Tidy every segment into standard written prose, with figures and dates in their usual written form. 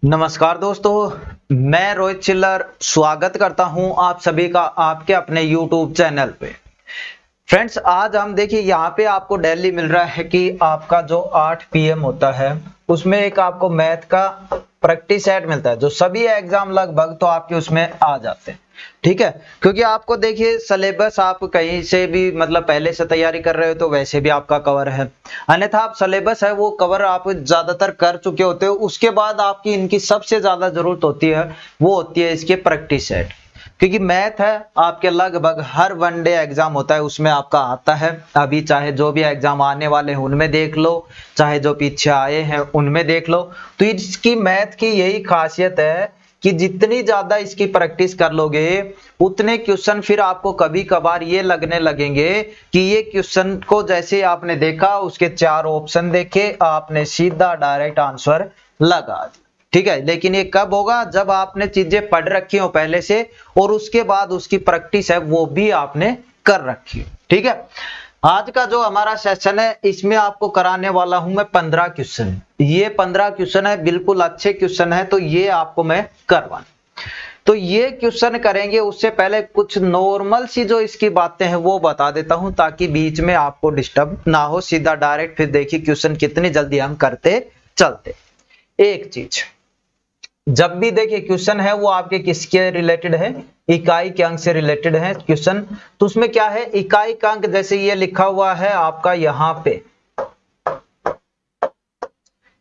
नमस्कार दोस्तों, मैं रोहित चिल्लर स्वागत करता हूं आप सभी का आपके अपने YouTube चैनल पे। फ्रेंड्स, आज हम देखिए यहाँ पे आपको डेली मिल रहा है कि आपका जो 8 PM होता है उसमें एक आपको मैथ का प्रैक्टिस सेट मिलता है, जो सभी एग्जाम लगभग तो आपके उसमें आ जाते हैं। ठीक है, क्योंकि आपको देखिए सिलेबस आप कहीं से भी मतलब पहले से तैयारी कर रहे हो तो वैसे भी आपका कवर है, अन्यथा आप सिलेबस है वो कवर आप ज्यादातर कर चुके होते हो। उसके बाद आपकी इनकी सबसे ज्यादा जरूरत होती है, वो होती है इसके प्रैक्टिस सेट, क्योंकि मैथ है आपके लगभग हर वनडे एग्जाम होता है उसमें आपका आता है। अभी चाहे जो भी एग्जाम आने वाले हैं उनमें देख लो, चाहे जो पीछे आए हैं उनमें देख लो। तो इसकी मैथ की यही खासियत है कि जितनी ज्यादा इसकी प्रैक्टिस कर लोगे उतने क्वेश्चन फिर आपको कभी कभार ये लगने लगेंगे कि ये क्वेश्चन को जैसे आपने देखा उसके 4 ऑप्शन देखे आपने सीधा डायरेक्ट आंसर लगा दिया। ठीक है, लेकिन ये कब होगा? जब आपने चीजें पढ़ रखी हो पहले से और उसके बाद उसकी प्रैक्टिस है वो भी आपने कर रखी हो। ठीक है, आज का जो हमारा सेशन है इसमें आपको कराने वाला हूं मैं 15 क्वेश्चन। ये 15 क्वेश्चन है, बिल्कुल अच्छे क्वेश्चन है, तो ये आपको मैं करवाना। तो ये क्वेश्चन करेंगे उससे पहले कुछ नॉर्मल सी जो इसकी बातें हैं वो बता देता हूं, ताकि बीच में आपको डिस्टर्ब ना हो। सीधा डायरेक्ट फिर देखिए क्वेश्चन कितनी जल्दी हम करते चलते। एक चीज, जब भी देखिए क्वेश्चन है वो आपके किसके रिलेटेड है? इकाई के अंक से रिलेटेड है क्वेश्चन। तो उसमें क्या है, इकाई का अंक जैसे ये लिखा हुआ है आपका यहाँ पे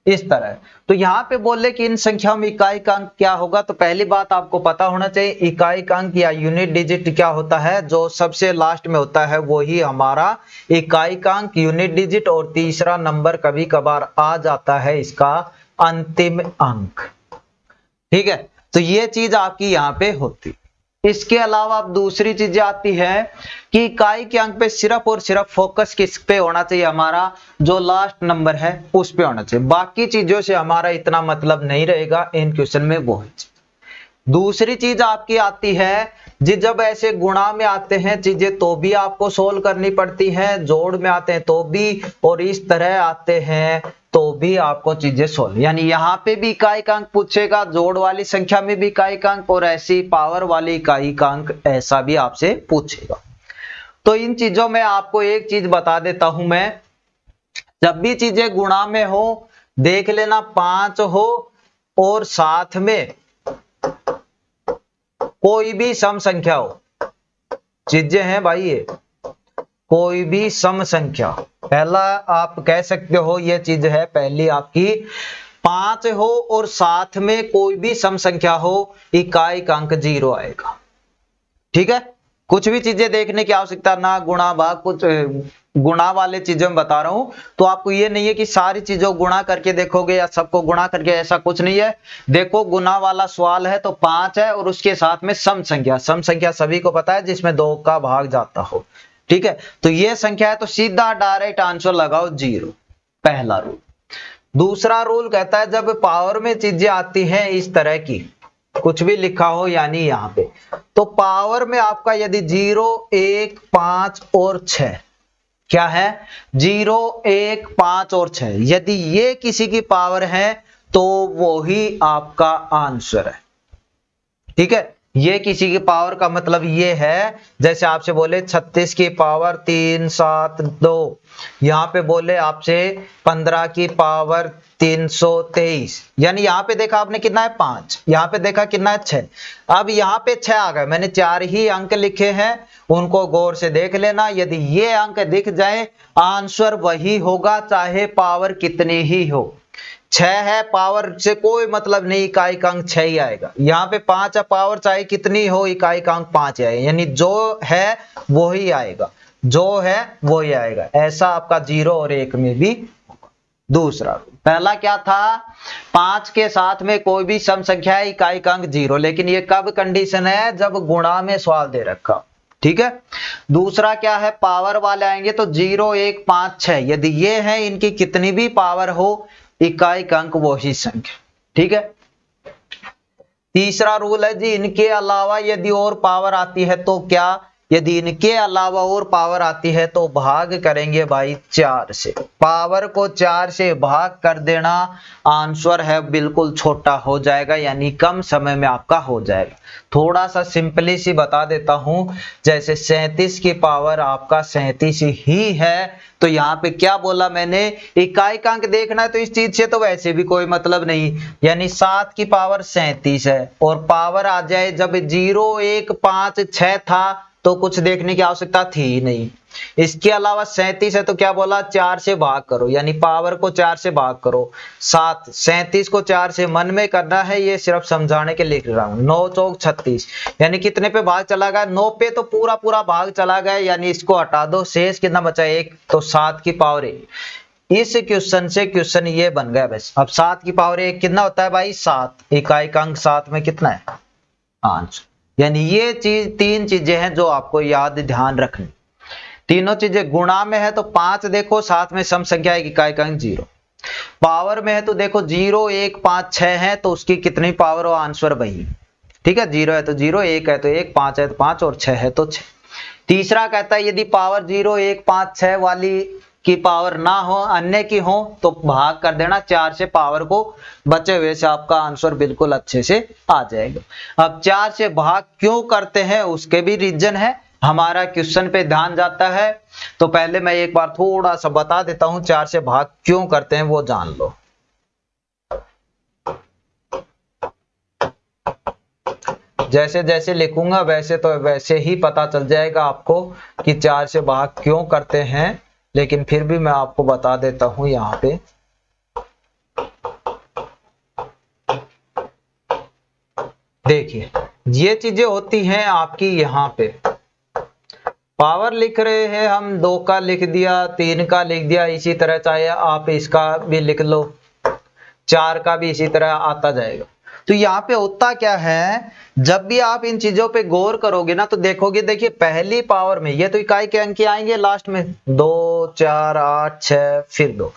इस तरह, तो यहाँ पे बोले कि इन संख्याओं में इकाई का अंक क्या होगा। तो पहली बात आपको पता होना चाहिए इकाई का अंक या यूनिट डिजिट क्या होता है। जो सबसे लास्ट में होता है वो ही हमारा इकाई का अंक, यूनिट डिजिट, और तीसरा नंबर कभी कभार आ जाता है इसका अंतिम अंक। ठीक है, तो ये चीज आपकी यहाँ पे होती। इसके अलावा अब दूसरी चीजें आती है कि इकाई के अंक पे सिर्फ और सिर्फ फोकस किस पे होना चाहिए, हमारा जो लास्ट नंबर है उस पे होना चाहिए। बाकी चीजों से हमारा इतना मतलब नहीं रहेगा इन क्वेश्चन में, वो है। दूसरी चीज आपकी आती है जी, जब ऐसे गुणा में आते हैं चीजें तो भी आपको सोल्व करनी पड़ती हैं, जोड़ में आते हैं तो भी, और इस तरह आते हैं तो भी आपको चीजें सोल्व। यानी यहाँ पे भी इकाई का अंक पूछेगा, जोड़ वाली संख्या में भी इकाई का अंक, और ऐसी पावर वाली इकाई का अंक ऐसा भी आपसे पूछेगा। तो इन चीजों में आपको एक चीज बता देता हूं मैं, जब भी चीजें गुणा में हो देख लेना 5 हो और साथ में कोई भी सम संख्या हो। चीजें हैं भाई ये, कोई भी सम संख्या, पहला आप कह सकते हो ये चीज है पहली आपकी, 5 हो और साथ में कोई भी सम संख्या हो, इकाई का अंक 0 आएगा। ठीक है, कुछ भी चीजें देखने की आवश्यकता ना, गुणा भाग, कुछ गुणा वाले चीजों में बता रहा हूं। तो आपको ये नहीं है कि सारी चीजों गुणा करके देखोगे या सबको गुणा करके, ऐसा कुछ नहीं है। देखो गुणा वाला सवाल है तो 5 है और उसके साथ में सम संख्या, सम संख्या सभी को पता है जिसमें 2 का भाग जाता हो। ठीक है, तो ये संख्या है तो सीधा डायरेक्ट आंसर लगाओ 0, पहला रूल। दूसरा रूल कहता है जब पावर में चीजें आती हैं इस तरह की, कुछ भी लिखा हो यानी यहाँ पे, तो पावर में आपका यदि 0, 1, 5 और 6, क्या है 0, 1, 5 और 6, यदि ये किसी की पावर है तो वो ही आपका आंसर है। ठीक है, ये किसी की पावर का मतलब ये है, जैसे आपसे बोले 36 की पावर 3, 7, 2, यहाँ पे बोले आपसे 15 की पावर 323, यानी यहाँ पे देखा आपने कितना है 5, यहाँ पे देखा कितना है 6। अब यहाँ पे 6 आ गए, मैंने 4 ही अंक लिखे हैं, उनको गौर से देख लेना। यदि ये अंक दिख जाए आंसर वही होगा, चाहे पावर कितनी ही हो। 6 है, पावर से कोई मतलब नहीं, इकाई का अंक 6 ही आएगा। यहाँ पे 5 है, पावर चाहे कितनी हो इकाई का अंक 5 आएगा, यानी जो है वो ही आएगा, जो है वो ही आएगा। ऐसा आपका 0 और 1 में भी। दूसरा, पहला क्या था, 5 के साथ में कोई भी सम संख्या है इकाई का अंक 0, लेकिन ये कब कंडीशन है, जब गुणा में सवाल दे रखा। ठीक है, दूसरा क्या है, पावर वाले आएंगे तो 0, 1, 5, 6, यदि ये है इनकी कितनी भी पावर हो इकाई का अंक वही संख्या। ठीक है, तीसरा रूल है जी, इनके अलावा यदि और पावर आती है तो क्या, यदि इनके अलावा और पावर आती है तो भाग करेंगे भाई 4 से। पावर को 4 से भाग कर देना, आंसर है बिल्कुल छोटा हो जाएगा, यानी कम समय में आपका हो जाएगा। थोड़ा सा सिंपली सी बता देता हूं, जैसे 37 की पावर आपका 37 ही है, तो यहाँ पे क्या बोला मैंने, इकाइकांक देखना है तो इस चीज से तो वैसे भी कोई मतलब नहीं, यानी 7 की पावर 37 है और पावर आ जाए जब 0 1 5 6 था तो कुछ देखने की आवश्यकता थी ही नहीं। इसके अलावा 37 है तो क्या बोला, 4 से भाग करो, यानी पावर को 4 से भाग करो। 7 37 को 4 से मन में करना है, ये सिर्फ समझाने के लिख रहा हूं। 9 चौक 36, यानी कितने पे भाग चला गया, 9 पे तो पूरा पूरा भाग चला गया, यानी इसको हटा दो, शेष कितना बचा 1, तो 7 की पावर 1। इस क्वेश्चन से क्वेश्चन ये बन गया बस। अब 7 की पावर 1 कितना होता है भाई, 7। इकाइकांक 7 में कितना है, आंसर। यानी ये चीज, 3 चीजें हैं जो आपको याद ध्यान रखनी। तीनों चीजें गुणा में है तो 5 देखो, साथ में सम संख्या है इकाइकांक 0। पावर में है तो देखो 0 1 5 6 है तो उसकी कितनी पावर हो, आंसर वही। ठीक है, 0 है तो 0, 1 है तो 1, 5 है तो 5 और 6 है तो 6। तीसरा कहता है यदि पावर 0 1 5 6 वाली की पावर ना हो, अन्य की हो, तो भाग कर देना 4 से, पावर को बचे हुए से आपका आंसर बिल्कुल अच्छे से आ जाएगा। अब 4 से भाग क्यों करते हैं उसके भी रीजन है, हमारा क्वेश्चन पे ध्यान जाता है। तो पहले मैं एक बार थोड़ा सा बता देता हूं 4 से भाग क्यों करते हैं, वो जान लो। जैसे जैसे लिखूंगा वैसे तो वैसे ही पता चल जाएगा आपको कि 4 से भाग क्यों करते हैं, लेकिन फिर भी मैं आपको बता देता हूं यहां पे। देखिए ये चीजें होती हैं आपकी, यहां पे पावर लिख रहे हैं हम, 2 का लिख दिया, 3 का लिख दिया, इसी तरह चाहे आप इसका भी लिख लो, 4 का भी इसी तरह आता जाएगा। तो यहाँ पे होता क्या है, जब भी आप इन चीजों पे गौर करोगे ना तो देखोगे, देखिए पहली पावर में ये तो इकाई के अंक आएंगे लास्ट में, 2 4 8 6 फिर 2,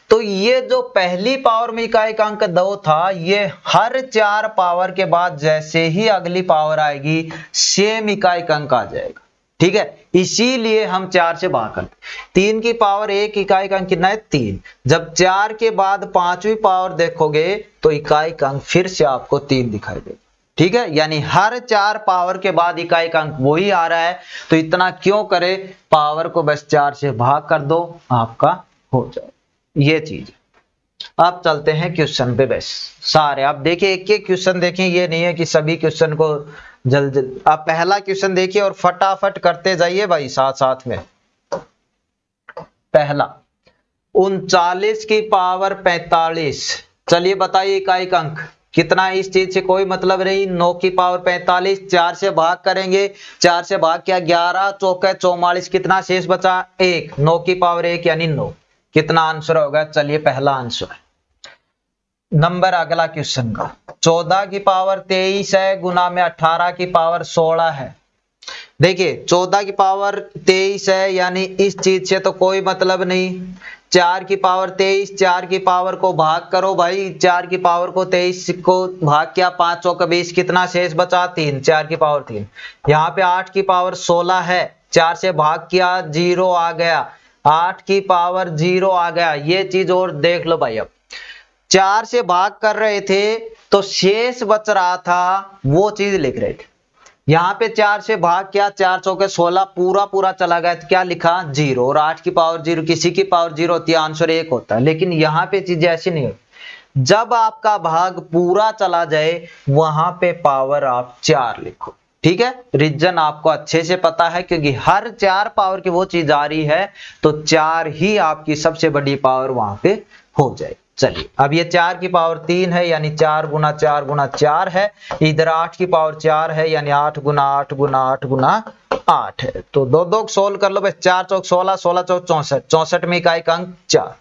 तो ये जो पहली पावर में इकाई का अंक 2 था, ये हर 4 पावर के बाद जैसे ही अगली पावर आएगी सेम इकाई का अंक आ जाएगा। ठीक है, इसीलिए हम 4 से भाग करते। 3 की पावर 1 इकाई का अंक कितना है, 3। जब 4 के बाद 5वीं पावर देखोगे तो इकाई का अंक फिर से आपको 3 दिखाई देगा। ठीक है, यानी हर 4 पावर के बाद इकाई का अंक वही आ रहा है, तो इतना क्यों करे, पावर को बस 4 से भाग कर दो, आपका हो जाए ये चीज। अब चलते हैं क्वेश्चन पे, बस सारे आप देखिए, एक एक क्वेश्चन देखें, ये नहीं है कि सभी क्वेश्चन को जल्द जल्द। आप पहला क्वेश्चन देखिए और फटाफट करते जाइए भाई साथ साथ में। पहला 39 की पावर 45, चलिए बताइए इकाई का अंक कितना है, इस चीज से कोई मतलब नहीं। 9 की पावर 45, 4 से भाग करेंगे, 4 से भाग किया 11 चौके 44, कितना शेष बचा 1, 9 की पावर 1 यानी 9, कितना आंसर होगा, चलिए पहला आंसर। नंबर अगला क्वेश्चन का, 14 की पावर 23 है, गुना में 18 की पावर 16 है। देखिए 14 की पावर 23 है, यानी इस चीज से तो कोई मतलब नहीं। 4 की पावर 23, 4 की पावर को भाग करो भाई, 4 की पावर को 23 को भाग किया, 5 चौके 20, कितना शेष बचा 3, 4 की पावर 3। यहाँ पे 8 की पावर 16 है, 4 से भाग किया 0 आ गया, 8 की पावर 0 आ गया। ये चीज और देख लो भाई, अब 4 से भाग कर रहे थे तो शेष बच रहा था, वो चीज लिख रहे थे। यहाँ पे 4 से भाग किया, 4 चौके 16 पूरा पूरा चला गया, तो क्या लिखा 0, और 8 की पावर 0, किसी की पावर 0 होती है, आंसर 1 होता है। लेकिन यहाँ पे चीजें ऐसी नहीं होती, जब आपका भाग पूरा चला जाए वहां पे पावर आप 4 लिखो। ठीक है, रीजन आपको अच्छे से पता है, क्योंकि हर 4 पावर की वो चीज आ रही है तो 4 ही आपकी सबसे बड़ी पावर वहां पे हो जाए। चलिए अब ये 4 की पावर 3 है, यानी 4 गुना 4 गुना 4 है, इधर 8 की पावर 4 है, यानी 8 गुना 8 गुना 8 गुना 8 है। तो 2 2 सोल्व कर लो बस, 4 चौक 16, 16 चौक 64, 64 में इकाई का अंक 4।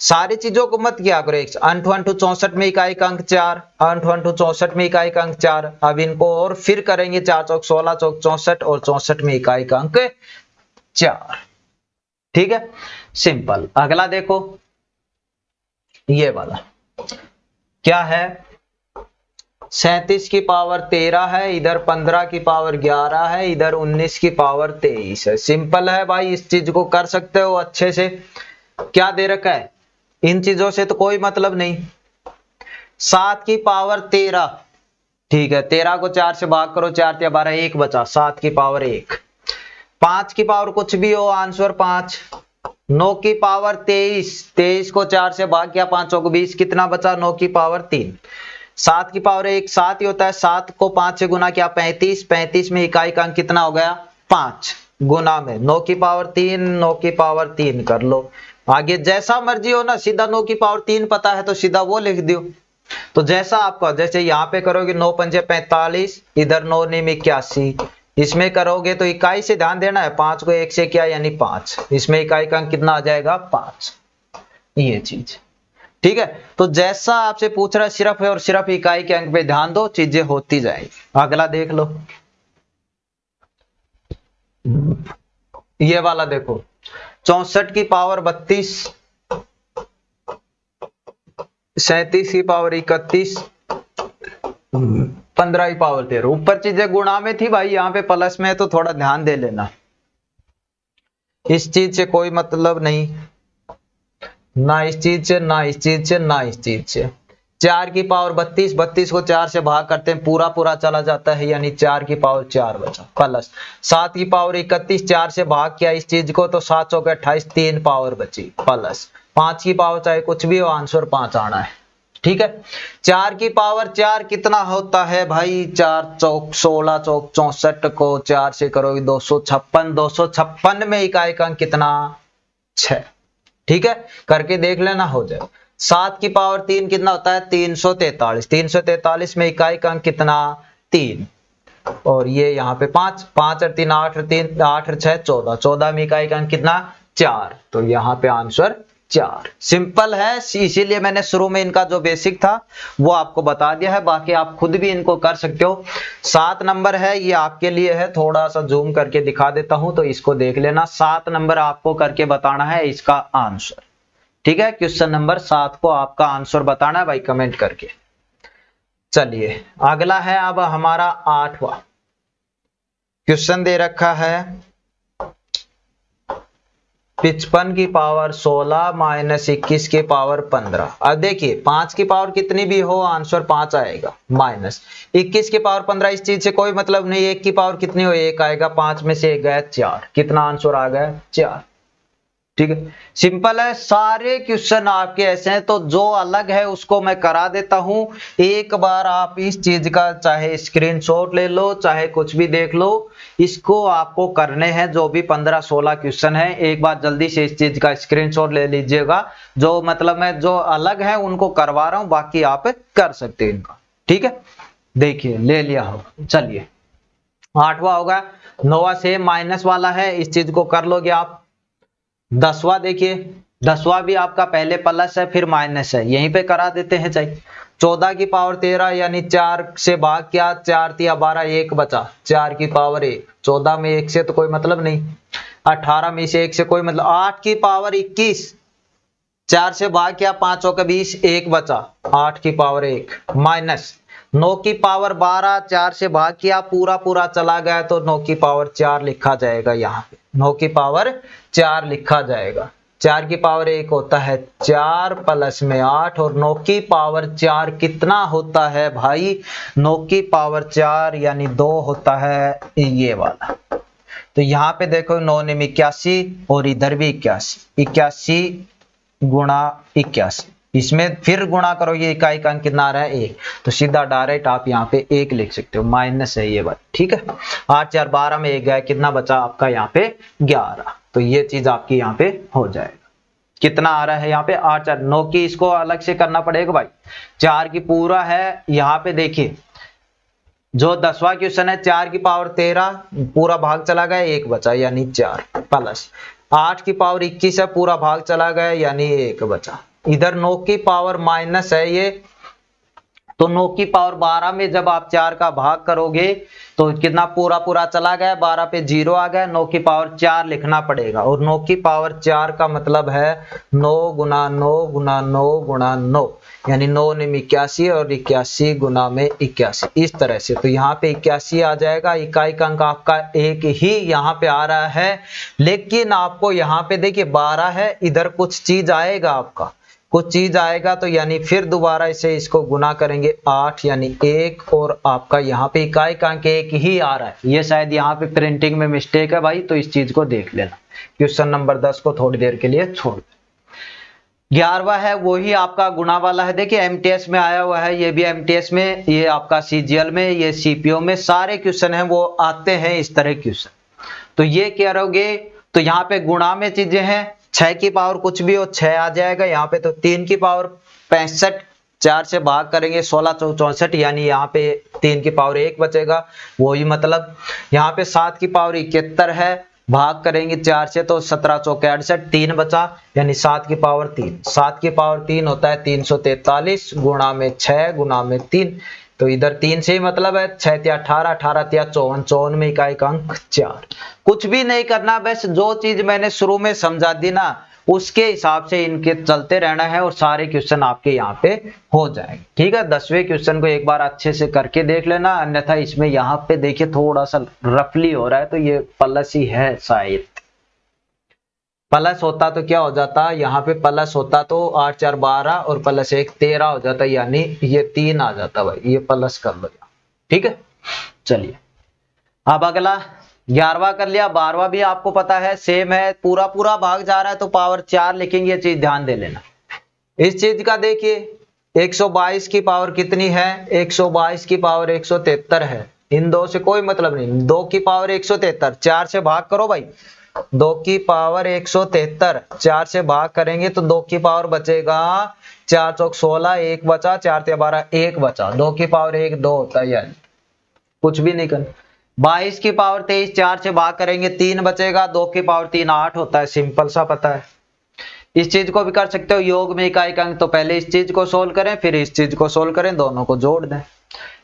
सारी चीजों को मत किया करो, 8 1 64 में इकाई का अंक 4, 8 1 64 में इकाई का अंक 4। अब इनको और फिर करेंगे, 4 चौक 16 चौक 64 और 64 में इकाई का अंक 4। ठीक है, सिंपल। अगला देखो, ये वाला क्या है, 37 की पावर 13 है, इधर 15 की पावर 11 है, इधर 19 की पावर 23 है। सिंपल है भाई, इस चीज को कर सकते हो अच्छे से। क्या दे रखा है, इन चीजों से तो कोई मतलब नहीं। 7 की पावर 13, ठीक है, 13 को 4 से भाग करो, 4 या 12, 1 बचा, 7 की पावर 1। 5 की पावर कुछ भी हो, आंसर 5। 9 की पावर 23, 23 को 4 से भाग किया, 5 को 20, कितना बचा, 9 की पावर 3। 7 की पावर 1 7 ही होता है, 7 को 5 से गुना किया 35, 35 में इकाई का अंक कितना हो गया, 5 गुना में 9 की पावर 3, 9 की पावर 3 कर लो। आगे जैसा मर्जी हो ना, सीधा 9 की पावर 3 पता है तो सीधा वो लिख दियो। तो जैसा आपका, जैसे यहाँ पे करोगे 9 पंजे 45, इधर 9 निम 81, इसमें करोगे तो इकाई से ध्यान देना है, 5 को 1 से किया यानी 5, इसमें इकाई का अंक कितना आ जाएगा, 5। ये चीज ठीक है। तो जैसा आपसे पूछ रहा है सिर्फ और सिर्फ इकाई के अंक पे ध्यान दो, चीजें होती जाएंगी। अगला देख लो, ये वाला देखो, 64 की पावर 32, 37 की पावर 31, 15 की पावर 13। ऊपर चीजें गुणा में थी भाई, यहाँ पे प्लस में है तो थोड़ा ध्यान दे लेना, इस चीज से कोई मतलब नहीं, ना इस चीज से, ना इस चीज से, ना इस चीज से। 4 की पावर 32, 32 को 4 से भाग करते हैं, पूरा पूरा चला जाता है, यानी 4 की पावर 4 बचा, प्लस 7 की पावर 31, 4 से भाग किया इस चीज को तो 7 चौके 28, 3 पावर बची, प्लस 5 की पावर चाहे कुछ भी हो, आंसर 5 आना है। ठीक है। 4 की पावर 4 कितना होता है भाई, 4 चौक 16 चौक 64 को 4 से करोगे 256, 256 में इकाई का अंक कितना, 6। ठीक है, करके देख लेना, हो जाए। 7 की पावर 3 कितना होता है, 343, 343 में इकाई का अंक कितना, 3। और ये यहाँ पे 5, 5 और 3 8 और 3 8 और 6 14, 14 में इकाई का अंक कितना, 4। तो यहाँ पे आंसर 4। सिंपल है, इसीलिए मैंने शुरू में इनका जो बेसिक था वो आपको बता दिया है, बाकी आप खुद भी इनको कर सकते हो। 7 नंबर है, ये आपके लिए है, थोड़ा सा जूम करके दिखा देता हूं तो इसको देख लेना। 7 नंबर आपको करके बताना है इसका आंसर। ठीक है, क्वेश्चन नंबर 7 को आपका आंसर बताना है भाई, कमेंट करके। चलिए अगला है अब हमारा 8वां क्वेश्चन, दे रखा है 55 की पावर 16 माइनस 21 की पावर 15। अब देखिए 5 की पावर कितनी भी हो, आंसर 5 आएगा, माइनस 21 की पावर 15, इस चीज से कोई मतलब नहीं। 1 की पावर कितनी हो, 1 आएगा, 5 में से 1 गया 4, कितना आंसर आ गया, 4। ठीक है, सिंपल है। सारे क्वेश्चन आपके ऐसे हैं, तो जो अलग है उसको मैं करा देता हूं। एक बार आप इस चीज का चाहे स्क्रीनशॉट ले लो, चाहे कुछ भी देख लो, इसको आपको करने हैं। जो भी 15-16 क्वेश्चन है, एक बार जल्दी से इस चीज का स्क्रीनशॉट ले लीजिएगा। जो मतलब मैं जो अलग है उनको करवा रहा हूं, बाकी आप कर सकते हैं इनका। ठीक है, देखिए ले लिया हो। चलिए 8वां होगा, 9वां से माइनस वाला है, इस चीज को कर लोगे आप। 10वां देखिए, 10वां भी आपका पहले प्लस है फिर माइनस है, यहीं पे करा देते हैं चाहिए। 14 की पावर 13 यानी 4 से भाग किया, 4 तिया 12, 1 बचा, 4 की पावर 1। 14 में 1 से तो कोई मतलब नहीं, 18 में से 1 से कोई मतलब। 8 की पावर 21, 4 से भाग किया, 5 चौके 20, 1 बचा, 8 की पावर 1, माइनस 9 की पावर 12, 4 से भाग किया, पूरा पूरा चला गया तो 9 की पावर 4 लिखा जाएगा। यहाँ पे 9 की पावर 4 लिखा जाएगा। 4 की पावर 1 होता है 4 प्लस में 8, और 9 की पावर 4 कितना होता है भाई, 9 की पावर 4 यानी 2 होता है ये वाला। तो यहाँ पे देखो 9 ने 81 और इधर भी 81, 81 गुणा 81, इसमें फिर गुणा करो, ये इकाई का अंक कितना आ रहा है 1, तो सीधा डायरेक्ट आप यहाँ पे 1 लिख सकते हो, माइनस है ये बात। ठीक है, 8 4 12 में 1 गया, कितना बचा आपका यहाँ पे 11। तो ये चीज आपकी यहाँ पे हो जाएगा। कितना आ रहा है यहाँ पे 8 4, 9 की इसको अलग से करना पड़ेगा भाई, 4 की पूरा है। यहाँ पे देखिए जो 10वां क्वेश्चन है, 4 की पावर 13 पूरा भाग चला गया, 1 बचा यानी 4, प्लस 8 की पावर 21 है, पूरा भाग चला गया यानी 1 बचा। इधर 9 की पावर माइनस है, ये तो 9 की पावर 12 में जब आप 4 का भाग करोगे तो कितना पूरा पूरा चला गया, 12 पे 0 आ गया, 9 की पावर 4 लिखना पड़ेगा। और 9 की पावर 4 का मतलब है 9 गुना 9 गुना 9 गुना 9, यानी 9 9 81 और 81 गुना में 81, इस तरह से। तो यहाँ पे 81 आ जाएगा। इकाई का अंक आपका एक ही यहाँ पे आ रहा है, लेकिन आपको यहाँ पे देखिए 12 है, इधर कुछ चीज आएगा, आपका कुछ चीज आएगा, तो यानी फिर दोबारा इसे इसको गुना करेंगे 8 यानी 1, और आपका यहाँ पे इकाई का अंक एक ही आ रहा है। ये शायद यहाँ पे प्रिंटिंग में मिस्टेक है भाई, तो इस चीज को देख लेना। क्वेश्चन नंबर 10 को थोड़ी देर के लिए छोड़ दो। 11वां है वही आपका गुणा वाला है। देखिए एमटीएस में आया हुआ है, ये भी एमटीएस में, ये आपका सीजीएल में, ये सीपीओ में, सारे क्वेश्चन है वो आते हैं इस तरह क्वेश्चन। तो ये क्या रहोगे, तो यहाँ पे गुणा में चीजें हैं, 6 की पावर कुछ भी हो 6 आ जाएगा यहाँ पे। तो 3 की पावर 65, 4 से भाग करेंगे 16 चौक 64, यानी यहाँ पे 3 की पावर 1 बचेगा, वही मतलब। यहाँ पे 7 की पावर 71 है, भाग करेंगे 4 से तो 17 चौक 68, 3 बचा, यानी 7 की पावर 3। 7 की पावर 3 होता है 343 गुणा में 6 गुणा में 3, तो इधर 3 से ही मतलब है, 6 तिया 18, 18 तिया 54, 54 में इकाई का अंक 4। कुछ भी नहीं करना, बस जो चीज मैंने शुरू में समझा दी ना उसके हिसाब से इनके चलते रहना है और सारे क्वेश्चन आपके यहाँ पे हो जाएंगे। ठीक है, 10वें क्वेश्चन को एक बार अच्छे से करके देख लेना, अन्यथा इसमें यहाँ पे देखिए थोड़ा सा रफली हो रहा है, तो ये प्लस ही है शायद। प्लस होता तो क्या हो जाता, यहाँ पे प्लस होता तो 8 4 12 और प्लस 1 13 हो जाता, यानी ये 3 आ जाता भाई, ये प्लस कर लो। ठीक है, चलिए अब अगला 11वां कर लिया। 12वां भी आपको पता है सेम है, पूरा पूरा भाग जा रहा है तो पावर 4 लिखेंगे, ये चीज ध्यान दे लेना। इस चीज का देखिए 122 की पावर कितनी है, 122 की पावर 173 है, इन दो से कोई मतलब नहीं। 2 की पावर 173, 4 से भाग करो भाई, 2 की पावर 173, 4 से भाग करेंगे तो 2 की पावर बचेगा 4 चौक 16, 1 बचा, 4 तिया 12, 1 बचा, 2 की पावर 1 2 होता है, यानी कुछ भी नहीं करना। 22 की पावर 23, 4 से भाग करेंगे 3 बचेगा, 2 की पावर 3 8 होता है, सिंपल सा पता है। इस चीज को भी कर सकते हो, योग में इकाई का अंक, तो पहले इस चीज को सोल्व करें फिर इस चीज को सोल्व करें, दोनों को जोड़ दें।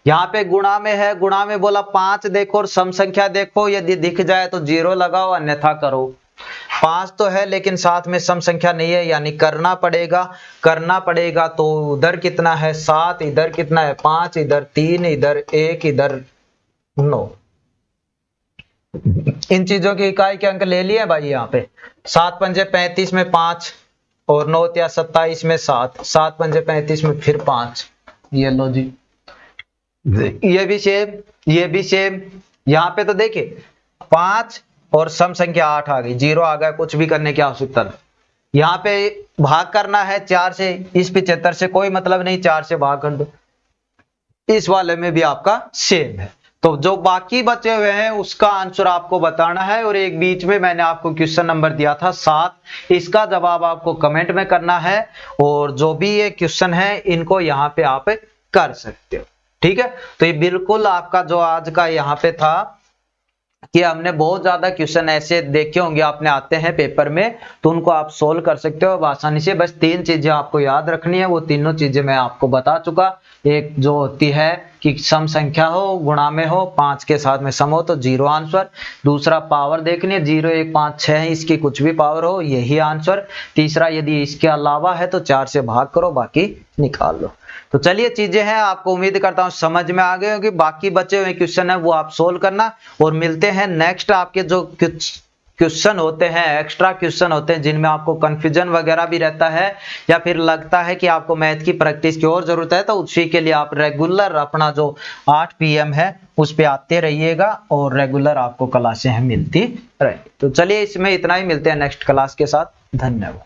यहाँ पे गुणा में है, गुणा में बोला 5 देखो और सम संख्या देखो, यदि दिख जाए तो 0 लगाओ अन्यथा करो। 5 तो है लेकिन साथ में सम संख्या नहीं है, यानी करना पड़ेगा। तो उधर कितना है 7, इधर कितना है 5, इधर 3, इधर 1, इधर 9। इन चीजों की इकाई के अंक ले लिए भाई। यहाँ पे 7 पंजे 35 में 5 और 9 तिया 27 में 7, 7 पंजे 35 में फिर 5, ये लो जी। ये भी सेम। यहाँ पे तो देखिए 5 और सम संख्या 8 आ गई, 0 आ गया, कुछ भी करने की आवश्यकता नहीं। यहाँ पे भाग करना है 4 से, इस 75 से कोई मतलब नहीं, 4 से भाग कर दो। इस वाले में भी आपका सेम है। तो जो बाकी बचे हुए हैं उसका आंसर आपको बताना है, और एक बीच में मैंने आपको क्वेश्चन नंबर दिया था 7, इसका जवाब आपको कमेंट में करना है, और जो भी ये क्वेश्चन है इनको यहाँ पे आप कर सकते हो। ठीक है, तो ये बिल्कुल आपका जो आज का यहाँ पे था कि हमने बहुत ज्यादा क्वेश्चन ऐसे देखे होंगे आपने आते हैं पेपर में, तो उनको आप सोल्व कर सकते हो आसानी से। बस 3 चीजें आपको याद रखनी है, वो तीनों चीजें मैं आपको बता चुका। एक जो होती है कि सम संख्या हो, गुणा में हो, 5 के साथ में सम हो तो 0 आंसर। दूसरा पावर देखनी है, 0 1 5 6 है, इसकी कुछ भी पावर हो यही आंसर। तीसरा यदि इसके अलावा है तो 4 से भाग करो, बाकी निकाल लो। तो चलिए चीजें हैं, आपको उम्मीद करता हूं समझ में आ गए होंगे। बाकी बचे हुए क्वेश्चन है वो आप सोल्व करना, और मिलते हैं नेक्स्ट। आपके जो क्वेश्चन होते हैं, एक्स्ट्रा क्वेश्चन होते हैं जिनमें आपको कंफ्यूजन वगैरह भी रहता है, या फिर लगता है कि आपको मैथ की प्रैक्टिस की और जरूरत है, तो उसी के लिए आप रेगुलर अपना जो 8 PM है उस पे आते रहिएगा, और रेगुलर आपको क्लासें मिलती रहेगी। तो चलिए इसमें इतना ही, मिलते हैं नेक्स्ट क्लास के साथ। धन्यवाद।